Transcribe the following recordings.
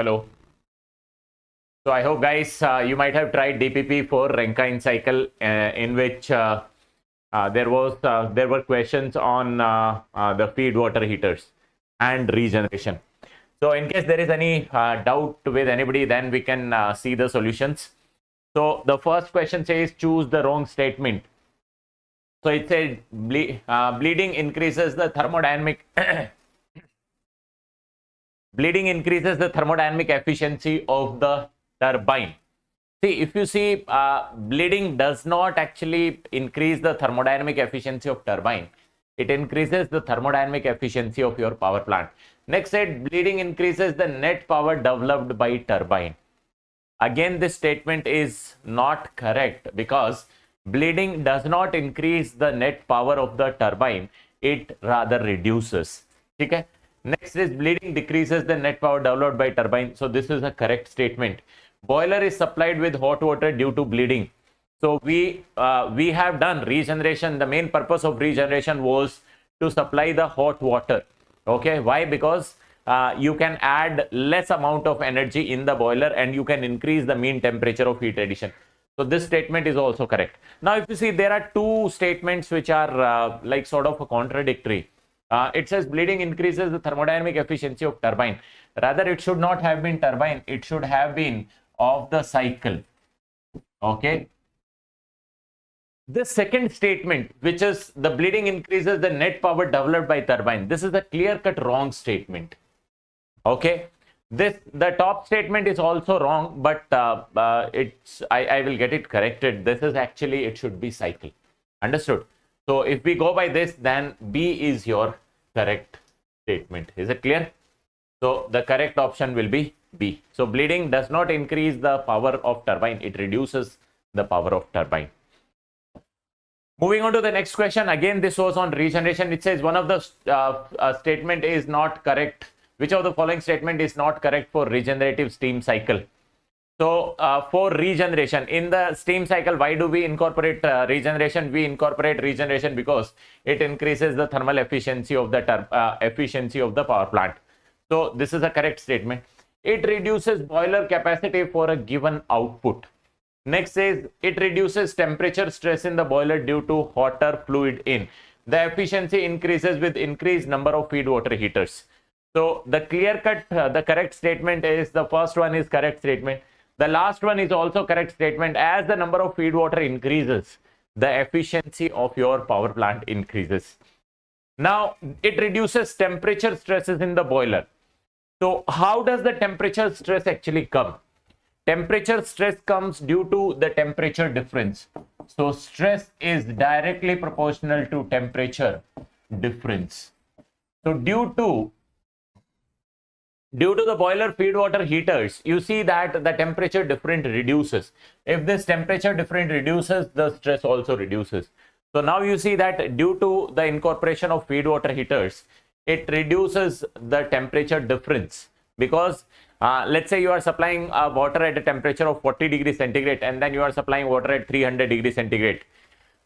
Hello. So I hope guys you might have tried DPP for Rankine cycle in which there were questions on the feed water heaters and regeneration. So in case there is any doubt with anybody, then we can see the solutions. So the first question says choose the wrong statement. So it said bleeding increases the thermodynamic bleeding increases the thermodynamic efficiency of the turbine. See, if you see, bleeding does not actually increase the thermodynamic efficiency of turbine. It increases the thermodynamic efficiency of your power plant. Next said, bleeding increases the net power developed by turbine. Again, this statement is not correct because bleeding does not increase the net power of the turbine. It rather reduces. Okay? Next is bleeding decreases the net power developed by turbine. So this is a correct statement. Boiler is supplied with hot water due to bleeding. So we have done regeneration. The main purpose of regeneration was to supply the hot water. Okay, why? Because you can add less amount of energy in the boiler and you can increase the mean temperature of heat addition. So this statement is also correct. Now, if you see, there are two statements which are like sort of contradictory. It says bleeding increases the thermodynamic efficiency of turbine. Rather, it should not have been turbine. It should have been of the cycle. Okay. The second statement, which is the bleeding increases the net power developed by turbine. This is a clear-cut wrong statement. Okay. The top statement is also wrong, but I will get it corrected. This is actually, it should be cycle. Understood? So if we go by this, then B is your correct statement. Is it clear? So the correct option will be B. So bleeding does not increase the power of turbine. It reduces the power of turbine. Moving on to the next question. Again, this was on regeneration. It says one of the statement is not correct. Which of the following statement is not correct for regenerative steam cycle? So for regeneration in the steam cycle, why do we incorporate regeneration? We incorporate regeneration because it increases the thermal efficiency of the power plant. So this is a correct statement. It reduces boiler capacity for a given output. Next is it reduces temperature stress in the boiler due to hotter fluid in. The efficiency increases with increased number of feed water heaters. So the clear-cut, the correct statement is the first one is correct statement. The last one is also correct statement. As the number of feed water increases, the efficiency of your power plant increases. Now, it reduces temperature stresses in the boiler. So how does the temperature stress actually come? Temperature stress comes due to the temperature difference. So stress is directly proportional to temperature difference. So due to the boiler feed water heaters, you see that the temperature difference reduces. If this temperature difference reduces, the stress also reduces. So now you see that due to the incorporation of feed water heaters, it reduces the temperature difference because let's say you are supplying water at a temperature of 40 degrees centigrade and then you are supplying water at 300 degrees centigrade.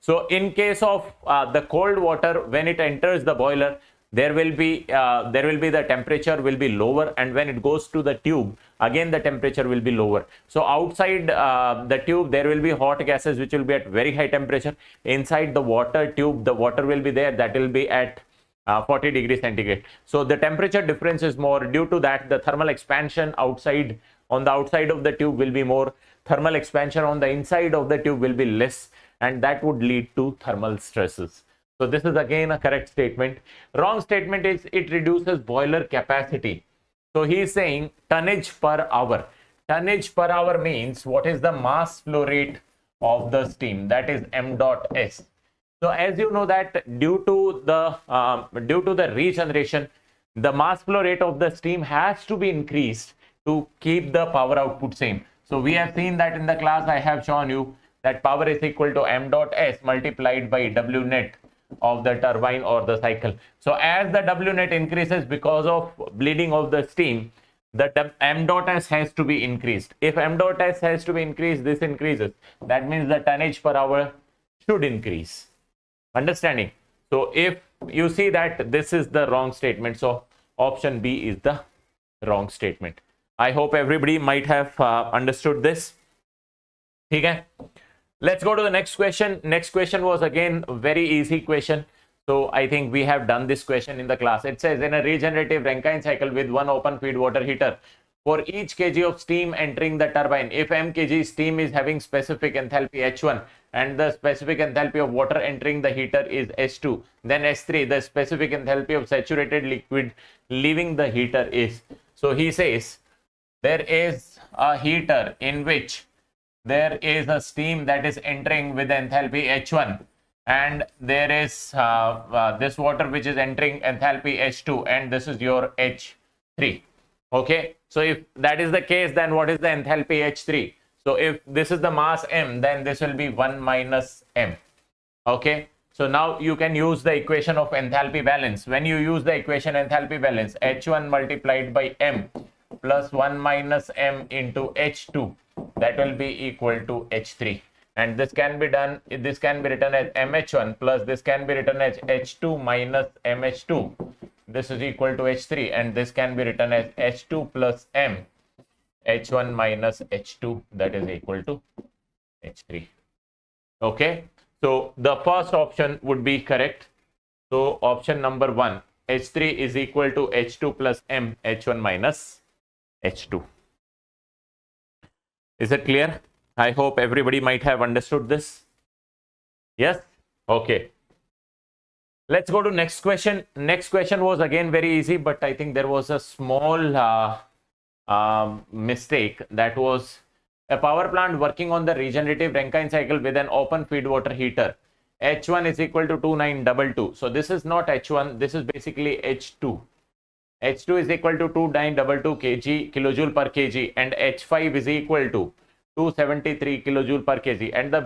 So in case of the cold water, when it enters the boiler, there will be the temperature will be lower, and when it goes to the tube, again the temperature will be lower. So outside the tube there will be hot gases which will be at very high temperature. Inside the water tube, the water will be there, that will be at 40 degrees centigrade. So the temperature difference is more. Due to that, the thermal expansion outside, on the outside of the tube will be more. Thermal expansion on the inside of the tube will be less, and that would lead to thermal stresses. So this is again a correct statement. Wrong statement is it reduces boiler capacity. So he is saying tonnage per hour. Tonnage per hour means what is the mass flow rate of the steam, that is m dot s. So as you know that due to the regeneration, the mass flow rate of the steam has to be increased to keep the power output same. So we have seen that in the class. I have shown you that power is equal to m dot s multiplied by W net of the turbine or the cycle. So as the W net increases because of bleeding of the steam, the m dot s has to be increased. If m dot s has to be increased, this increases. That means the tonnage per hour should increase. Understanding? So if you see that this is the wrong statement, so option B is the wrong statement. I hope everybody might have understood this. Okay. Let's go to the next question. Next question was again a very easy question. So I think we have done this question in the class. It says in a regenerative Rankine cycle with one open feed water heater, for each kg of steam entering the turbine, if m kg steam is having specific enthalpy H1 and the specific enthalpy of water entering the heater is H2, then S3, the specific enthalpy of saturated liquid leaving the heater is. So he says there is a heater in which there is a steam that is entering with enthalpy H1 and there is this water which is entering enthalpy H2 and this is your H3. Okay, so if that is the case, then what is the enthalpy H3? So if this is the mass m, then this will be 1 minus m. Okay, so now you can use the equation of enthalpy balance. When you use the equation enthalpy balance, H1 multiplied by m plus 1 minus m into H2, that will be equal to H3. And this can be done, this can be written as MH1 plus this can be written as H2 minus MH2. This is equal to H3, and this can be written as H2 plus M, H1 minus H2, that is equal to H3. Okay, so the first option would be correct. So option number 1, H3 is equal to H2 plus M, H1 minus H2. Is it clear? I hope everybody might have understood this. Yes? Okay. Let's go to next question. Next question was again very easy, but I think there was a small mistake. That was a power plant working on the regenerative Rankine cycle with an open feed water heater. H1 is equal to 2922. So this is not H1. This is basically H2. H2 is equal to 2922 kilojoule per kg, and H5 is equal to 273 kilojoule per kg, and the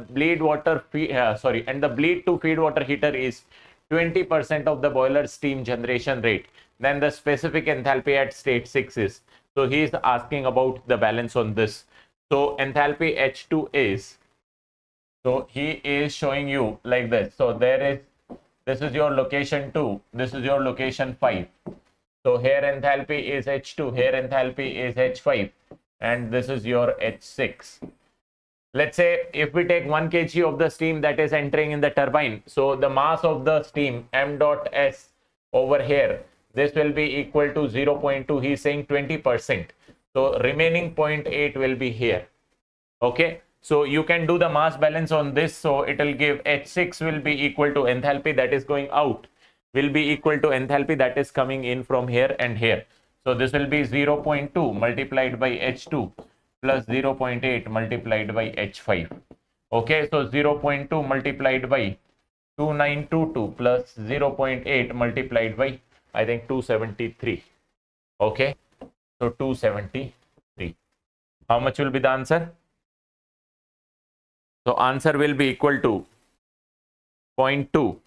bleed to feed water heater is 20% of the boiler steam generation rate. Then the specific enthalpy at state 6 is. So he is asking about the balance on this. So enthalpy H2 is, so he is showing you like this. So this is your location 2, this is your location 5. So here enthalpy is H2, here enthalpy is H5, and this is your H6. Let's say if we take 1 kg of the steam that is entering in the turbine, so the mass of the steam m dot s over here, this will be equal to 0.2. He is saying 20%. So remaining 0.8 will be here. Okay, so you can do the mass balance on this. So it will give H6 will be equal to enthalpy that is going out will be equal to enthalpy that is coming in from here and here. So this will be 0.2 multiplied by H2 plus 0.8 multiplied by H5. Okay, so 0.2 multiplied by 2922 plus 0.8 multiplied by, I think, 273. Okay, so 273. How much will be the answer? So answer will be equal to 0.2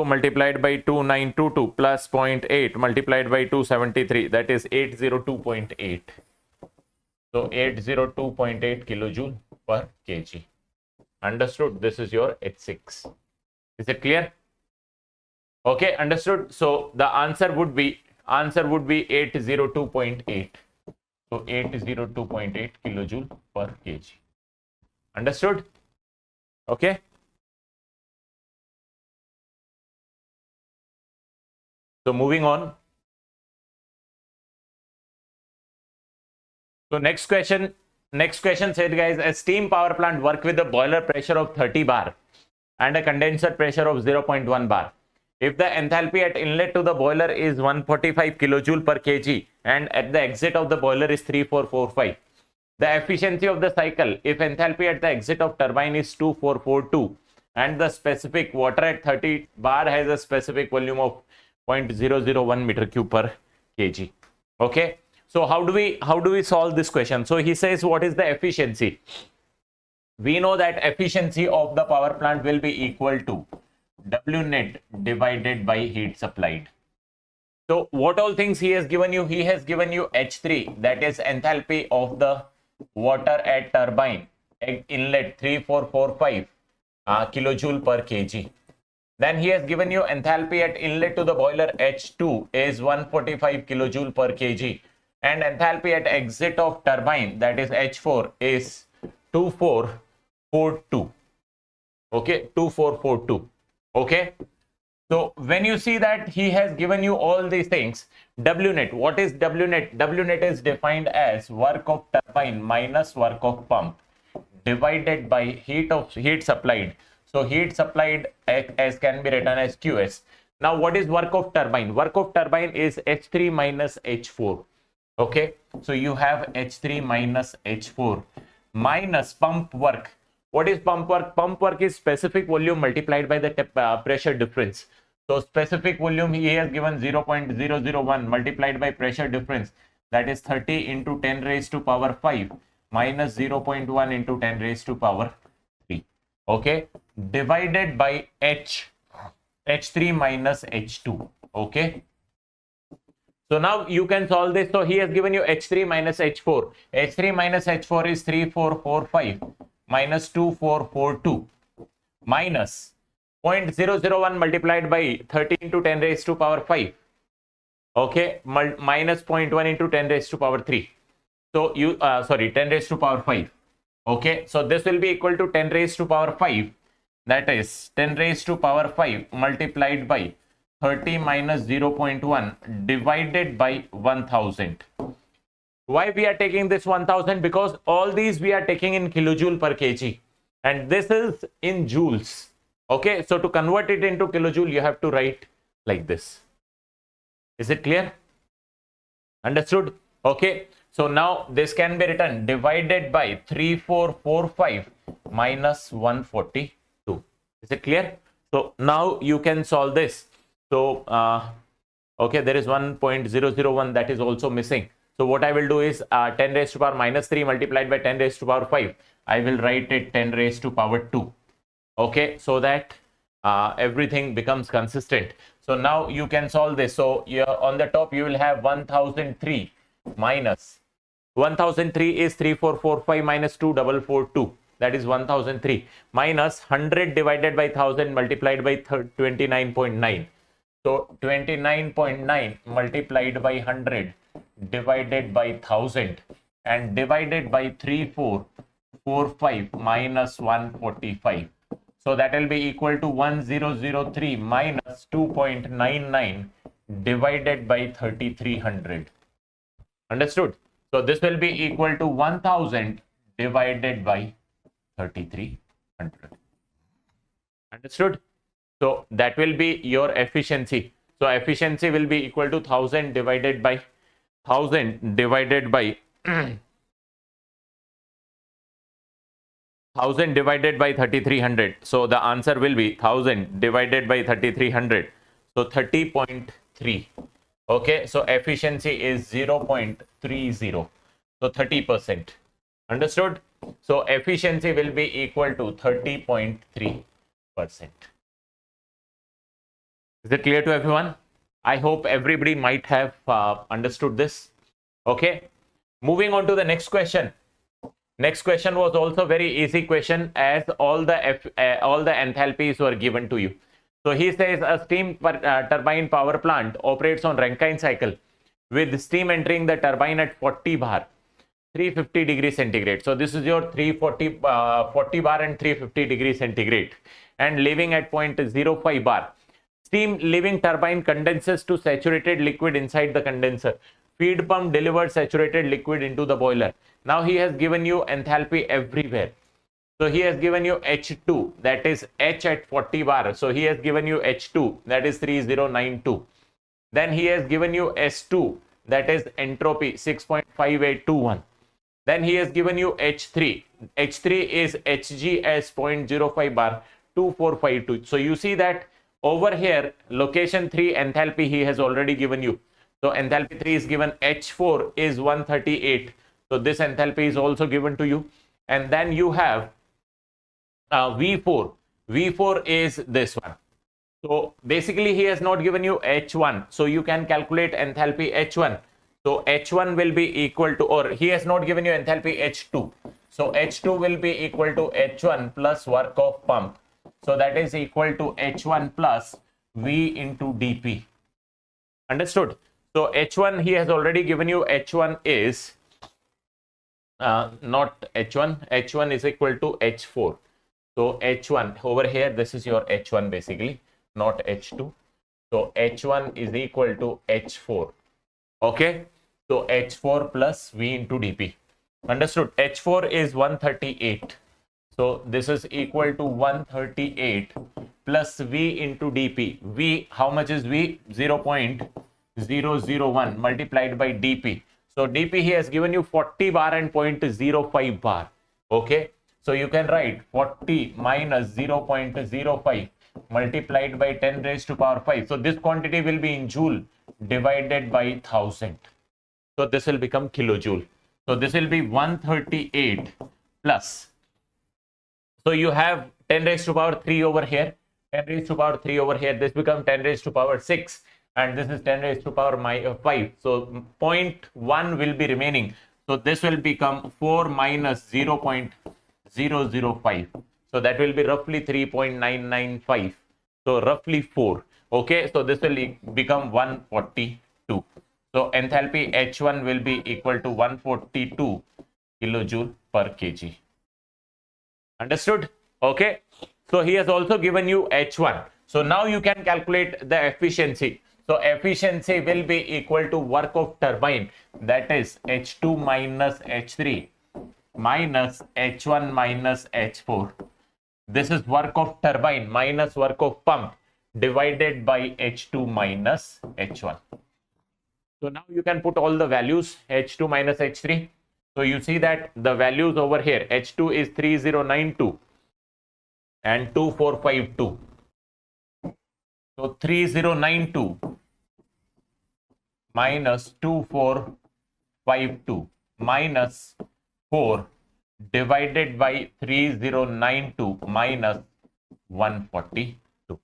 multiplied by 2922 plus 0.8 multiplied by 273, that is 802.8. So 802.8 kilojoule per kg. Understood? This is your H6. Is it clear? Okay, understood. So the answer would be 802.8. So 802.8 kilojoule per kg. Understood? Okay. So moving on. So next question said, guys, a steam power plant work with a boiler pressure of 30 bar and a condenser pressure of 0.1 bar. If the enthalpy at inlet to the boiler is 145 kilojoule per kg and at the exit of the boiler is 3445, the efficiency of the cycle, if enthalpy at the exit of turbine is 2442 and the specific water at 30 bar has a specific volume of 0.001 meter cube per kg. Okay, so how do we solve this question? So he says, what is the efficiency? We know that efficiency of the power plant will be equal to W net divided by heat supplied. So what all things he has given you? He has given you H3, that is enthalpy of the water at turbine inlet 3445 kilojoule per kg. Then he has given you enthalpy at inlet to the boiler H2 is 145 kilojoule per kg, and enthalpy at exit of turbine, that is H4, is 2442. Okay, 2442. Okay. So when you see that he has given you all these things, W net, what is W net? W net is defined as work of turbine minus work of pump divided by heat supplied. So heat supplied as can be written as QS. Now what is work of turbine? Work of turbine is H3 minus H4. Okay, so you have H3 minus H4 minus pump work. What is pump work? Pump work is specific volume multiplied by the pressure difference. So specific volume he has given 0.001 multiplied by pressure difference, that is 30 into 10 raised to power 5 minus 0.1 into 10 raised to power 3. Okay, divided by H3 minus H2. Okay. So now you can solve this. So he has given you H3 minus H4. H3 minus H4 is 3445 minus 2442 minus 0.001 multiplied by 30 into 10 raised to power 5. Okay, minus 0.1 into 10 raised to power 3. So you, 10 raised to power 5. Okay, so this will be equal to 10 raised to power 5. That is 10 raised to power 5 multiplied by 30 minus 0.1 divided by 1000. Why we are taking this 1000? Because all these we are taking in kilojoule per kg, and this is in joules. Okay, so to convert it into kilojoule, you have to write like this. Is it clear? Understood? Okay, so now this can be written divided by 3445 minus 142. Is it clear? So now you can solve this. So, okay, there is 1.001 that is also missing. So what I will do is 10 raised to power minus 3 multiplied by 10 raised to power 5. I will write it 10 raised to power 2. Okay, so that everything becomes consistent. So now you can solve this. So here on the top you will have 1003 minus 1003 is 3445 minus 2442. That is 1003 minus 100 divided by 1000 multiplied by 29.9. So 29.9 multiplied by 100 divided by 1000 and divided by 3445 minus 145. So that will be equal to 1003 minus 2.99 divided by 3300. Understood? So this will be equal to 1000 divided by 3300. Understood? So that will be your efficiency. So efficiency will be equal to 1000 divided by 1000 divided by 1000 divided by 3300. So the answer will be 1000 divided by 3300. So 30.3. Okay, so efficiency is 0.30. So 30%. Understood? So efficiency will be equal to 30.3%. Is it clear to everyone? I hope everybody might have understood this. Okay. Moving on to the next question. Next question was also very easy question, as all the enthalpies were given to you. So he says a steam turbine power plant operates on Rankine cycle with steam entering the turbine at 40 bar, 350 degrees centigrade. So this is your 40 bar and 350 degrees centigrade, and leaving at 0.05 bar. Steam leaving turbine condenses to saturated liquid inside the condenser. Feed pump delivers saturated liquid into the boiler. Now he has given you enthalpy everywhere. So he has given you H2, that is H at 40 bar. So he has given you H2, that is 3092. Then he has given you S2, that is entropy 6.5821. Then he has given you H3. H3 is Hg as 0.05 bar, 2452. So you see that over here, location 3 enthalpy he has already given you. So enthalpy 3 is given, H4 is 138. So this enthalpy is also given to you. And then you have V4. V4 is this one. So basically he has not given you H1. So you can calculate enthalpy H1. So H1 will be equal to, or he has not given you enthalpy H2. So H2 will be equal to H1 plus work of pump. So that is equal to H1 plus V into dP. Understood? So H1, he has already given you. H1 is not H1. H1 is equal to H4. So H1 over here, this is your H1 basically, not H2. So H1 is equal to H4. Okay. So H4 plus V into dP. Understood? H4 is 138. So this is equal to 138 plus V into dP. V, how much is V? 0.001 multiplied by dP. So dP he has given you 40 bar and 0.05 bar. Okay. So you can write 40 minus 0.05 multiplied by 10 raised to power 5. So this quantity will be in joule divided by 1000. So this will become kilojoule. So this will be 138 plus. So you have 10 raised to power 3 over here, 10 raised to power 3 over here. This becomes 10 raised to power 6 and this is 10 raised to power 5. So 0.1 will be remaining. So this will become 4 minus 0.005. So that will be roughly 3.995. So roughly 4. Okay. So this will become 142. So enthalpy H1 will be equal to 142 kilojoule per kg. Understood? Okay. So he has also given you H1. So now you can calculate the efficiency. So efficiency will be equal to work of turbine, that is H2 minus H3 minus H1 minus H4. This is work of turbine minus work of pump divided by H2 minus H1. So now you can put all the values, H2 minus H3. So you see that the values over here, H2 is 3092 and 2452. So 3092 minus 2452 minus 4 divided by 3092 minus 142.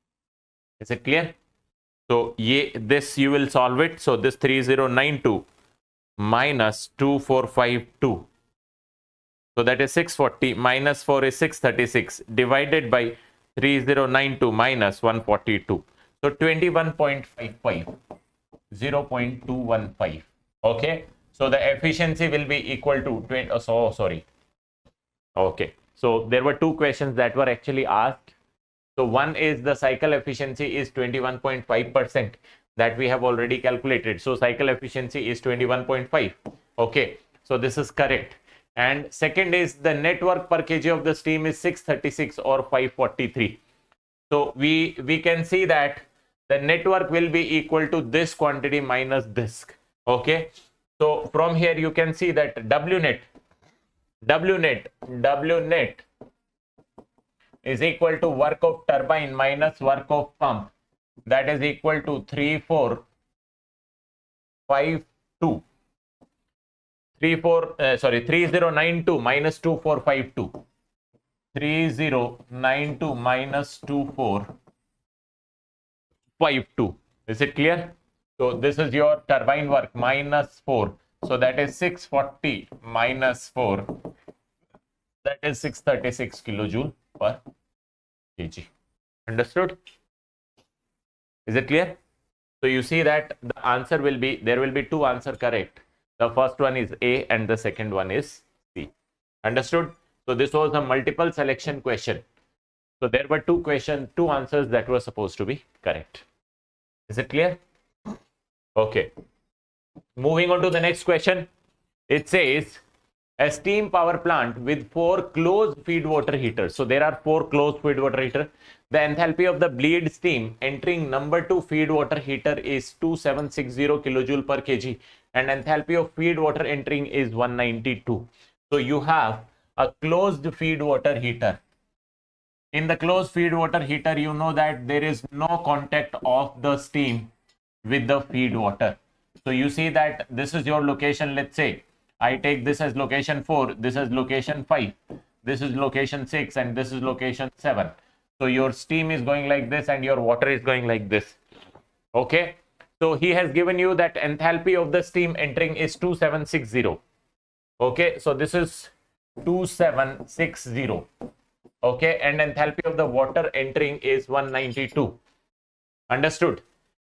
Is it clear? So this you will solve it. So this 3092 minus 2452. So that is 640 minus 4 is 636 divided by 3092 minus 142. So 21.55, 0.215. Okay. So the efficiency will be equal to 20. Oh, sorry. Okay. So there were two questions that were actually asked. So one is the cycle efficiency is 21.5%. that we have already calculated. So cycle efficiency is 21.5. Okay. So this is correct. And second is the net work per kg of the steam is 636 or 543. So we can see that the net work will be equal to this quantity minus this. Okay. So from here you can see that W net is equal to work of turbine minus work of pump. That is equal to 3092 minus 2452. 3092 minus 2452. Is it clear? So this is your turbine work minus 4. So that is 640 minus 4. That is 636 kilojoule per kg. Understood? Is it clear? So you see that the answer will be, there will be two answers correct. The first one is A and the second one is C. Understood? So this was a multiple selection question. So there were two answers that were supposed to be correct. Is it clear? Okay. Moving on to the next question. It says a steam power plant with 4 closed feed water heaters. So there are 4 closed feed water heaters. The enthalpy of the bleed steam entering number 2 feed water heater is 2760 kilojoule per kg and enthalpy of feed water entering is 192. So you have a closed feed water heater. In the closed feed water heater, you know that there is no contact of the steam with the feed water. So you see that this is your location. Let's say I take this as location 4, this is location 5, this is location 6 and this is location 7. So your steam is going like this and your water is going like this. Okay. So he has given you that enthalpy of the steam entering is 2760. Okay. So this is 2760. Okay, and enthalpy of the water entering is 192. Understood?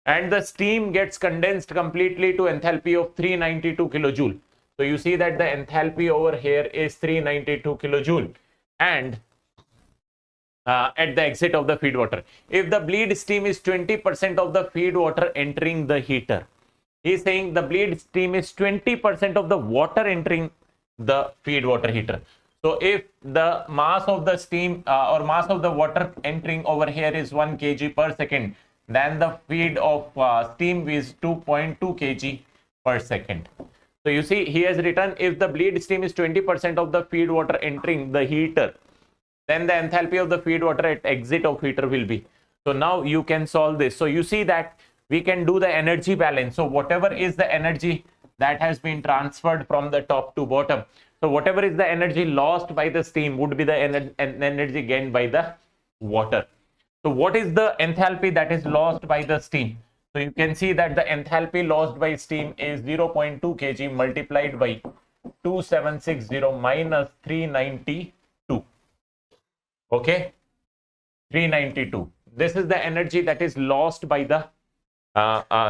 And the steam gets condensed completely to enthalpy of 392 kilojoule. So you see that the enthalpy over here is 392 kilojoule. And at the exit of the feed water, if the bleed steam is 20% of the feed water entering the heater, he's saying the bleed steam is 20% of the water entering the feed water heater. So if the mass of the steam or mass of the water entering over here is 1 kg per second, then the feed of steam is 2.2 kg per second. So you see, he has written if the bleed steam is 20% of the feed water entering the heater, then the enthalpy of the feed water at exit of heater will be. So now you can solve this. So you see that we can do the energy balance. So whatever is the energy that has been transferred from the top to bottom, so whatever is the energy lost by the steam would be the energy gained by the water. So what is the enthalpy that is lost by the steam? So you can see that the enthalpy lost by steam is 0.2 kg multiplied by 2760 minus 392. Okay, 392. This is the energy that is lost by the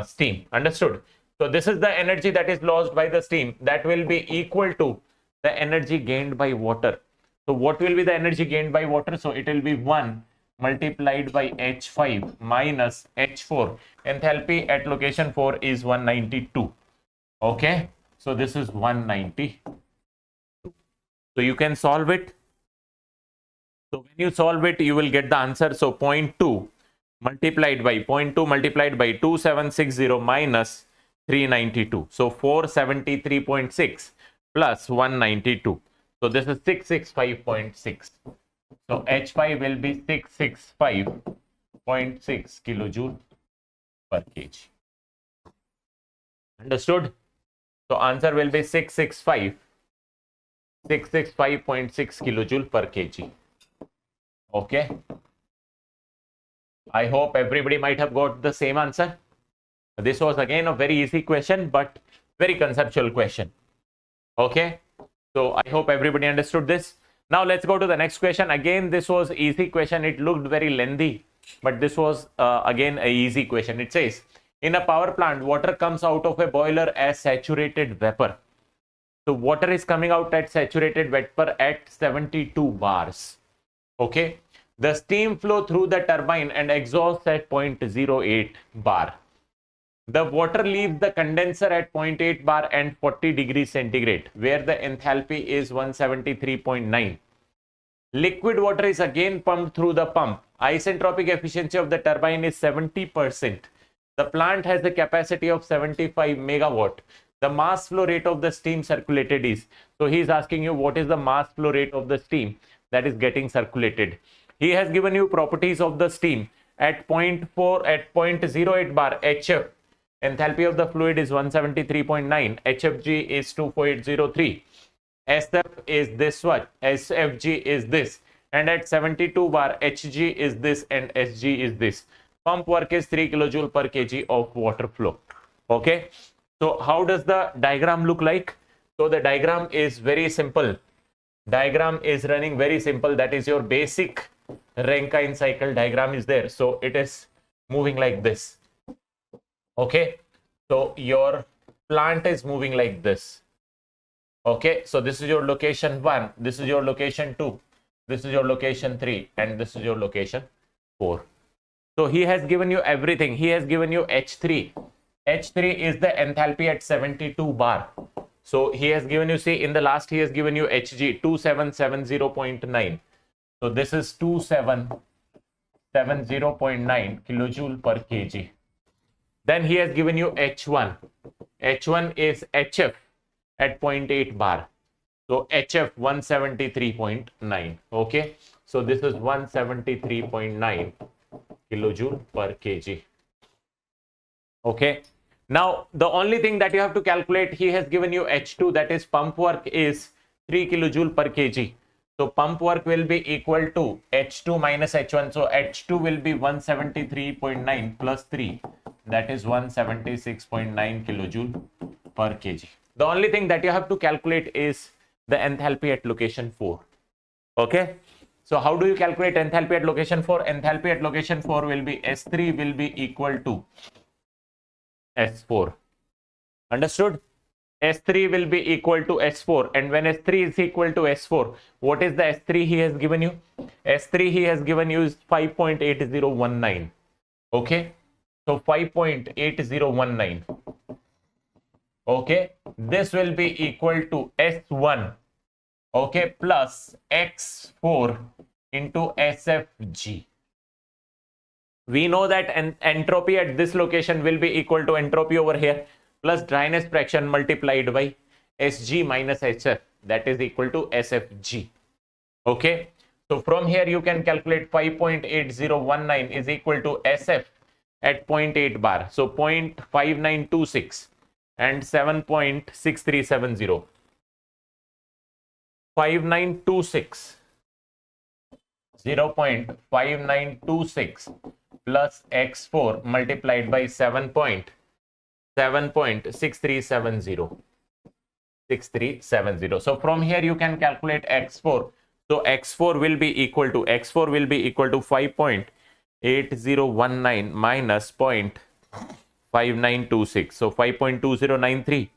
steam. Understood? So this is the energy that is lost by the steam, that will be equal to the energy gained by water. So what will be the energy gained by water? So it will be 1 multiplied by H5 minus H4. Enthalpy at location 4 is 192. Okay, so this is 192. So you can solve it. So when you solve it, you will get the answer. So 0.2 multiplied by 2760 minus 392. So 473.6 plus 192. So this is 665.6. So H5 will be 665.6 kilojoule per kg. Understood? So answer will be 665.6 kilojoule per kg. Okay. I hope everybody might have got the same answer. This was again a very easy question, but very conceptual question. Okay. So I hope everybody understood this. Now let's go to the next question. Again, this was easy question. It looked very lengthy, but this was again a easy question. It says, in a power plant, water comes out of a boiler as saturated vapor. So water is coming out at saturated vapor at 72 bars. Okay. The steam flow through the turbine and exhaust at 0.08 bar. The water leaves the condenser at 0.8 bar and 40 degrees centigrade, where the enthalpy is 173.9. Liquid water is again pumped through the pump. Isentropic efficiency of the turbine is 70%. The plant has a capacity of 75 megawatt. The mass flow rate of the steam circulated is. So he is asking you what is the mass flow rate of the steam that is getting circulated. He has given you properties of the steam at 0.08 bar HF. Enthalpy of the fluid is 173.9. HFG is 24803. SF is this one. SFG is this. And at 72 bar, HG is this and SG is this. Pump work is 3 kilojoule per kg of water flow. Okay. So how does the diagram look like? So the diagram is very simple. Diagram is running very simple. That is your basic Rankine cycle diagram is there. So it is moving like this. Okay. So your plant is moving like this. Okay. So this is your location 1. This is your location 2. This is your location 3. And this is your location 4. So he has given you everything. He has given you H3. H3 is the enthalpy at 72 bar. So he has given you, see, in the last he has given you Hg 2770.9. So this is 2770.9 kilojoule per kg. Then he has given you H1. H1 is HF at 0.8 bar. So HF 173.9. Okay. So this is 173.9 kilojoule per kg. Okay. Now, the only thing that you have to calculate, he has given you H2, that is pump work is 3 kilojoule per kg. So pump work will be equal to H2 minus H1. So H2 will be 173.9 plus 3. That is 176.9 kilojoule per kg. The only thing that you have to calculate is the enthalpy at location 4. Okay. So how do you calculate enthalpy at location 4? Enthalpy at location 4 will be S3 will be equal to S4. Understood? S3 will be equal to S4, and when S3 is equal to S4, what is the S3 he has given you? S3 he has given you is 5.8019. Okay, so 5.8019. Okay, this will be equal to S1, okay, plus X4 into SFG. We know that entropy at this location will be equal to entropy over here plus dryness fraction multiplied by Sg minus Hf, that is equal to Sfg. Okay, so from here you can calculate 5.8019 is equal to Sf at 0.8 bar, so 0.5926 and 7.6370. 5926, 0.5926 plus x4 multiplied by 7.6370. 6370. So from here you can calculate x4. So x4 will be equal to 5.8019 minus 0.5926. So 5.2093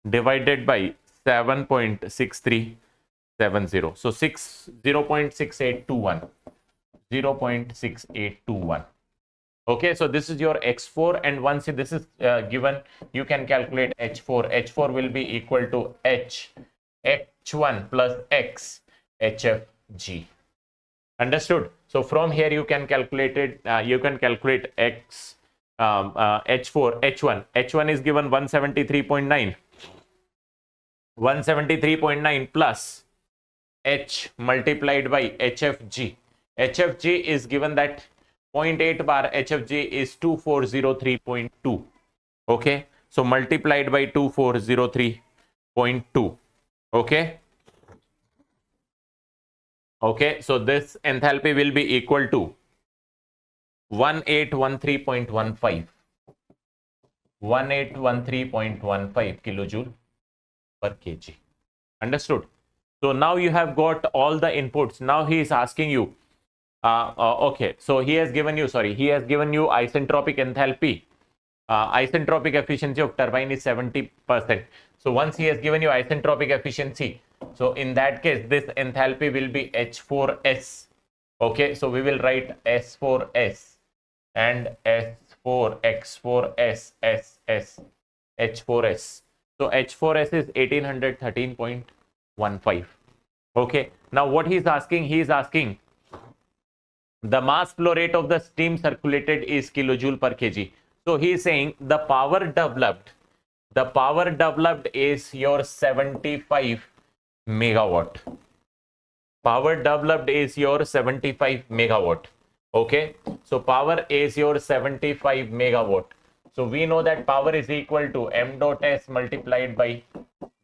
divided by 7.6370. So 0.6821. 0.6821. Okay, so this is your x4, and once this is given, you can calculate h4. H4 will be equal to h1 plus x hfg. Understood? So from here you can calculate it. You can calculate x h4 h1. H1 is given 173.9. 173.9 plus h multiplied by hfg. HFG is given that 0.8 bar, HFG is 2403.2. Okay, so multiplied by 2403.2. Okay, okay, so this enthalpy will be equal to 1813.15. 1813.15 kilojoule per kg. Understood? So now you have got all the inputs. Now he is asking you, okay, so he has given you isentropic enthalpy. Isentropic efficiency of turbine is 70%. So once he has given you isentropic efficiency, so in that case this enthalpy will be H4S. Okay, so we will write S4S and S4 X4S SS H4S. So H4S is 1813.15. Okay, now what he is asking, the mass flow rate of the steam circulated is kilojoule per kg. So he is saying the power developed is your 75 megawatt. Power developed is your 75 megawatt. Okay, so power is your 75 megawatt. So we know that power is equal to m dot s multiplied by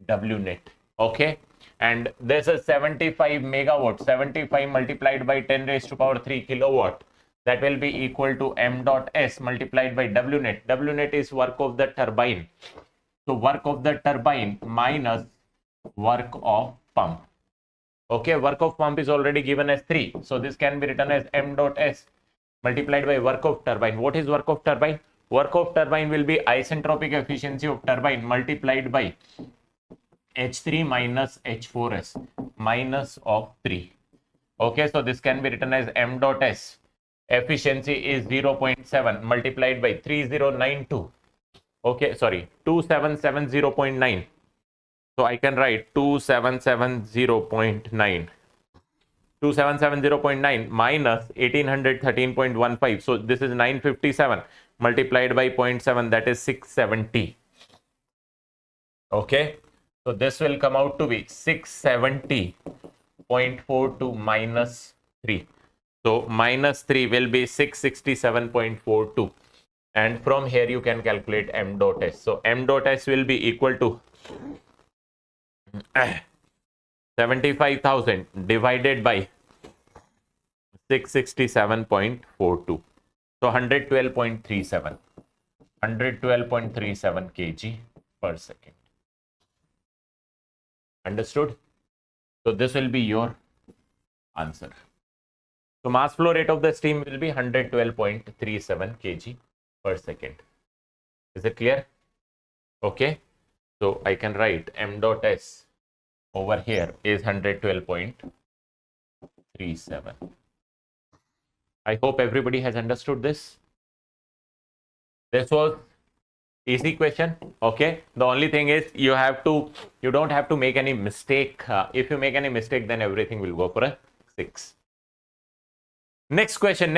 w net. Okay, and this is 75 megawatt. 75 multiplied by 10 raised to power 3 kilowatt. That will be equal to m dot s multiplied by w net. W net is work of the turbine. So work of the turbine minus work of pump. Okay, work of pump is already given as 3. So this can be written as m dot s multiplied by work of turbine. What is work of turbine? Work of turbine will be isentropic efficiency of turbine multiplied by H3 minus H4S minus of 3. Okay, so this can be written as m dot s. Efficiency is 0.7 multiplied by 3092. Okay, sorry, 2770.9. So I can write 2770.9. 2770.9 minus 1813.15. So this is 957 multiplied by 0.7, that is 670. Okay, so this will come out to be 670.42 minus 3. So minus 3 will be 667.42. And from here you can calculate m dot s. So m dot s will be equal to 75,000 divided by 667.42. So 112.37. 112.37 kg per second. Understood? So this will be your answer. So mass flow rate of the steam will be 112.37 kg per second. Is it clear? Okay. So I can write m dot s over here is 112.37. I hope everybody has understood this. This was easy question. Okay. The only thing is you don't have to make any mistake. If you make any mistake, then everything will go for a 6. Next question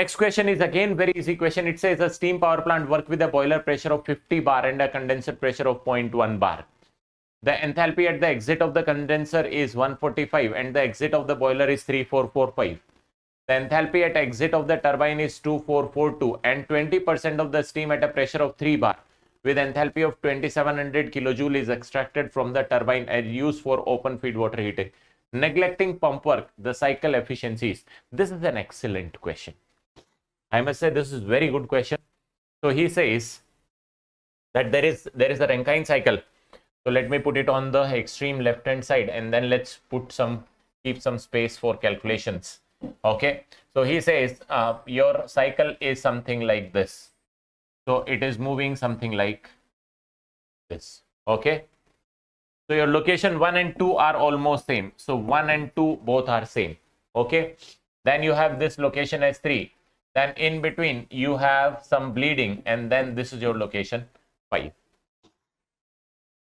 is again very easy question. It says a steam power plant work with a boiler pressure of 50 bar and a condenser pressure of 0.1 bar. The enthalpy at the exit of the condenser is 145 and the exit of the boiler is 3445. The enthalpy at exit of the turbine is 2442 and 20% of the steam at a pressure of 3 bar with enthalpy of 2700 kilojoule is extracted from the turbine and used for open feed water heating. Neglecting pump work, the cycle efficiencies. This is an excellent question. I must say this is very good question. So he says that there is a Rankine cycle. So let me put it on the extreme left hand side and then let's keep some space for calculations. Okay. So he says your cycle is something like this. So it is moving something like this. Okay. So your location 1 and 2 are almost same. So 1 and 2 both are same. Okay. Then you have this location as 3. Then in between you have some bleeding and then this is your location 5.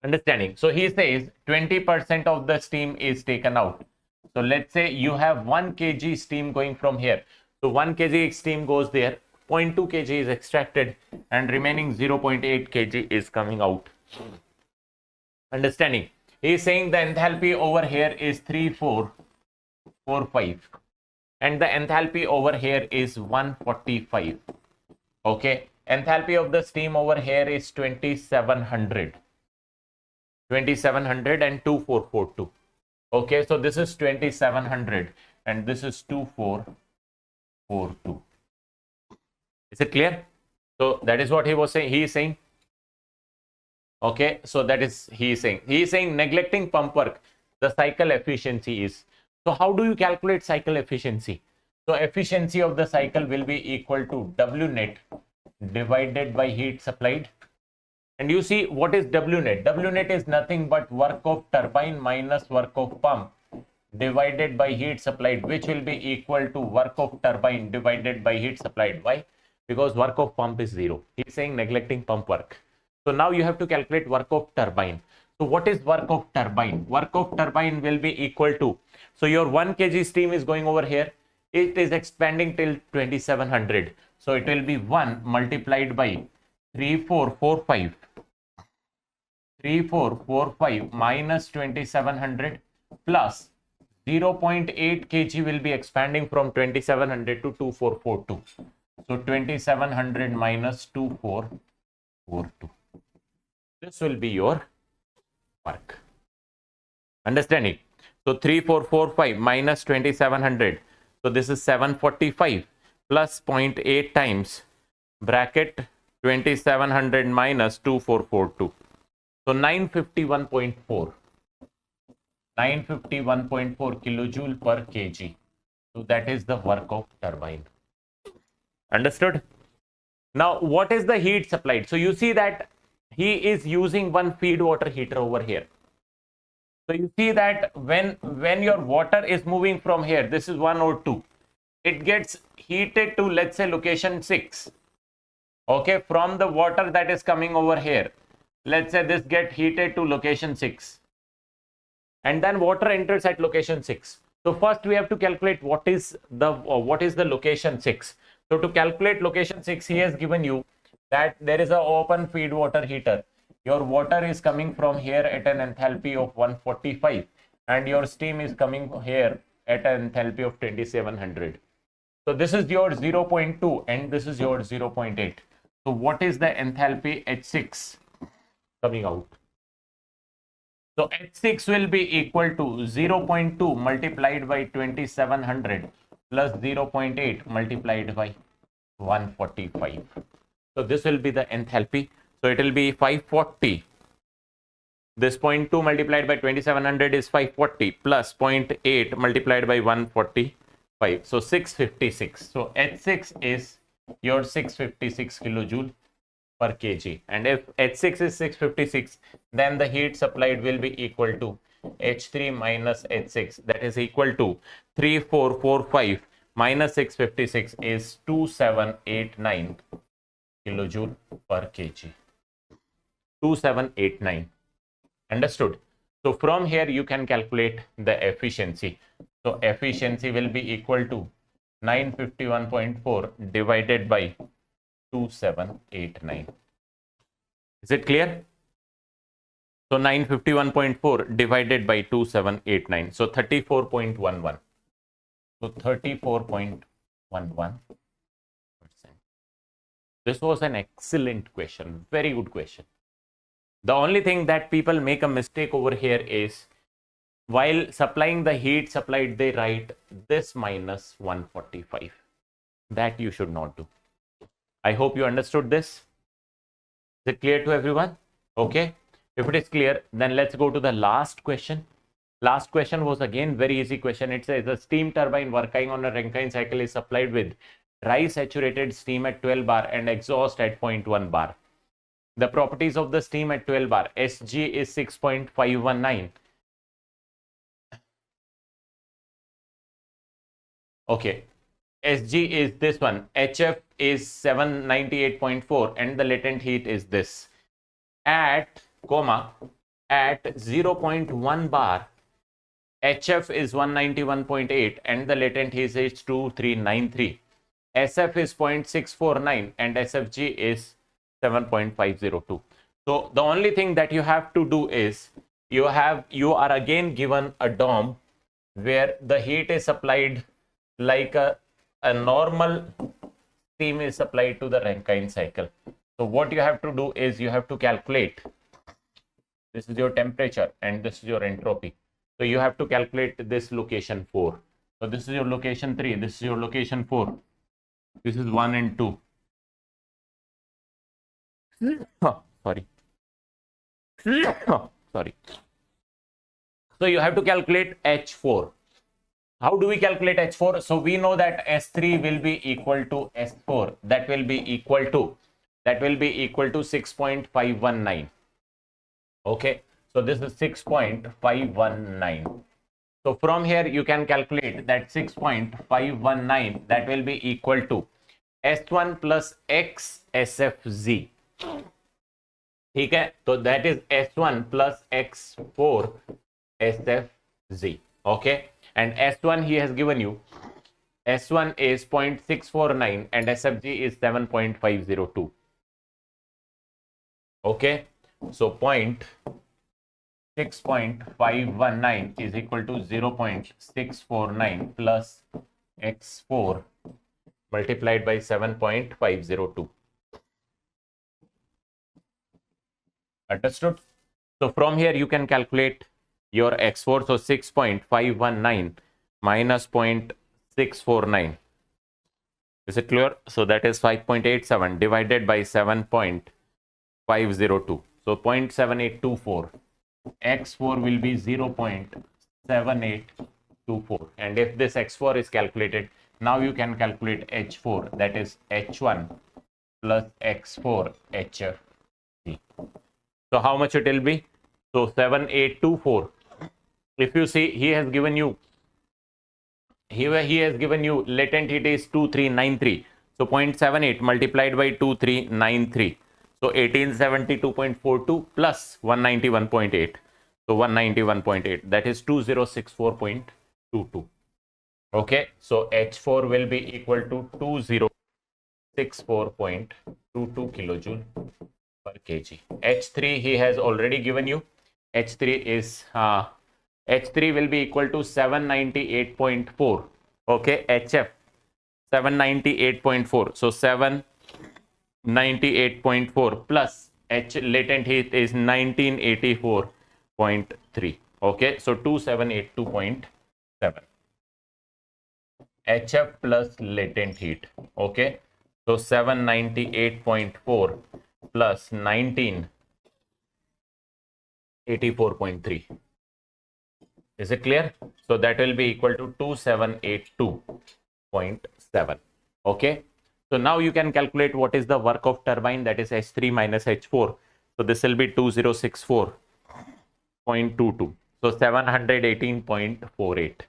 Understanding? So he says 20% of the steam is taken out. So let's say you have 1 kg steam going from here. So 1 kg steam goes there. 0.2 kg is extracted and remaining 0.8 kg is coming out. Understanding? He is saying the enthalpy over here is 3445 and the enthalpy over here is 145. Okay. Enthalpy of the steam over here is 2700 and 2442. Okay. So this is 2700 and this is 2442. Is it clear? So that is what he was saying. He is saying. Okay, so that is he is saying neglecting pump work, the cycle efficiency is. So how do you calculate cycle efficiency? So efficiency of the cycle will be equal to W net divided by heat supplied. And you see what is W net? W net is nothing but work of turbine minus work of pump divided by heat supplied, which will be equal to work of turbine divided by heat supplied. Why? Because work of pump is 0. He is saying neglecting pump work. So now you have to calculate work of turbine. So what is work of turbine? Work of turbine will be equal to, so your 1 kg steam is going over here. It is expanding till 2700. So it will be 1 multiplied by 3445. 3445 minus 2700 plus 0.8 kg will be expanding from 2700 to 2442. So 2700 minus 2442. This will be your work. Understanding? So 3445 minus 2700. So this is 745 plus 0.8 times bracket 2700 minus 2442. So 951.4. 951.4 kilojoule per kg. So that is the work of turbine. Understood? Now what is the heat supplied? So you see that he is using one feed water heater over here. So you see that when your water is moving from here, this is 1 or 2, it gets heated to, let's say, location 6. Okay, from the water that is coming over here, let's say this get heated to location 6 and then water enters at location 6. So first we have to calculate what is the location 6. So to calculate location 6, he has given you that there is an open feed water heater. Your water is coming from here at an enthalpy of 145 and your steam is coming here at an enthalpy of 2700. So this is your 0.2 and this is your 0.8. So what is the enthalpy H6 coming out? So H6 will be equal to 0.2 multiplied by 2700 plus 0.8 multiplied by 145. So this will be the enthalpy. So it will be 540. This 0.2 multiplied by 2700 is 540 plus 0.8 multiplied by 145 5. So 656. So H6 is your 656 kilojoule per kg. And if H6 is 656, then the heat supplied will be equal to H3 minus H6. That is equal to 3445 minus 656 is 2789 kilojoule per kg. 2789. Understood? So from here you can calculate the efficiency. So efficiency will be equal to 951.4 divided by 2789. Is it clear? So 951.4 divided by 2789. So 34.11. So 34.11%. This was an excellent question. Very good question. The only thing that people make a mistake over here is while supplying the heat supplied, they write this minus 145. That you should not do. I hope you understood this. Is it clear to everyone? Okay. If it is clear, then let's go to the last question. Last question was again very easy question. It says a steam turbine working on a Rankine cycle is supplied with dry saturated steam at 12 bar and exhaust at 0.1 bar. The properties of the steam at 12 bar. SG is 6.519. Okay. SG is this one. HF is 798.4 and the latent heat is this. At 0.1 bar, HF is 191.8 and the latent heat is 2393. SF is 0.649 and SFG is 7.502. So the only thing that you have to do is you are again given a dome where the heat is supplied like a normal steam is supplied to the Rankine cycle. So what you have to do is you have to calculate. This is your temperature and this is your entropy. So you have to calculate this location 4. So this is your location 3. This is your location 4. This is 1 and 2. Sorry. Sorry. So you have to calculate H4. How do we calculate H4? So we know that S3 will be equal to S4. That will be equal to 6.519. Okay. So this is 6.519. So from here you can calculate that 6.519 that will be equal to S1 plus X SFZ. Okay. So that is S1 plus X4 SFZ. Okay. And S1 he has given you. S1 is 0.649 and SFG is 7.502. Okay. So 6.519 is equal to 0.649 plus X4 multiplied by 7.502. Understood? So from here you can calculate your X4. So 6.519 minus 0.649. Is it clear? So that is 5.87 divided by 7.502. So 0.7824. X4 will be 0.7824. And if this X4 is calculated, now you can calculate H4. That is H1 plus X4 HF. So how much it will be? So 7824. If you see, he has given you latent heat is 2393. So 0.78 multiplied by 2393. So 1872.42 plus 191.8. So 191.8. That is 2064.22. Okay. So H4 will be equal to 2064.22 kilojoule per kg. H3 he has already given you. H3 will be equal to 798.4. Okay, HF 798.4. So 798.4 plus H latent heat is 1984.3. Okay, so 2782.7. HF plus latent heat. Okay, so 798.4 plus 1984.3. Is it clear? So that will be equal to 2782.7. Okay. So now you can calculate what is the work of turbine, that is H3 minus H4. So this will be 2064.22. So 718.48.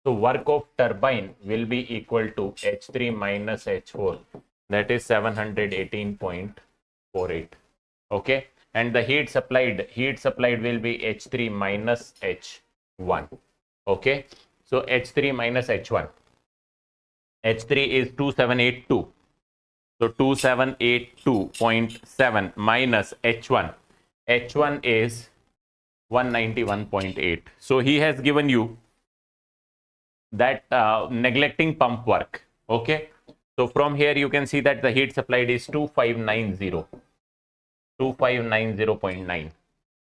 So work of turbine will be equal to H3 minus H4, that is 718.48. Okay. And the heat supplied will be H3 minus H1. Okay. So H3 minus H1. H3 is 2782. So 2782.7 minus H1. H1 is 191.8. So he has given you that neglecting pump work. Okay. So from here you can see that the heat supplied is 2590.9.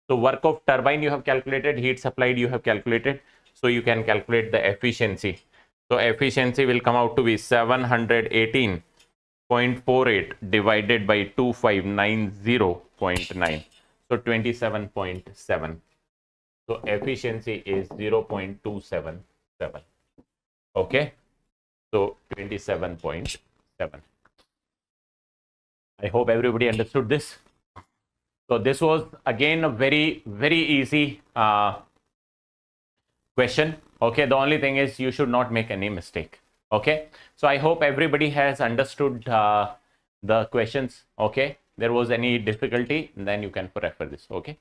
So work of turbine you have calculated, heat supplied you have calculated. So you can calculate the efficiency. So efficiency will come out to be 718.48 divided by 2590.9. So 27.7. So efficiency is 0.277. Okay. So 27.7. I hope everybody understood this. So this was again a very, very easy question. Okay. The only thing is you should not make any mistake. Okay. So I hope everybody has understood the questions. Okay. There was any difficulty, then you can refer this. Okay.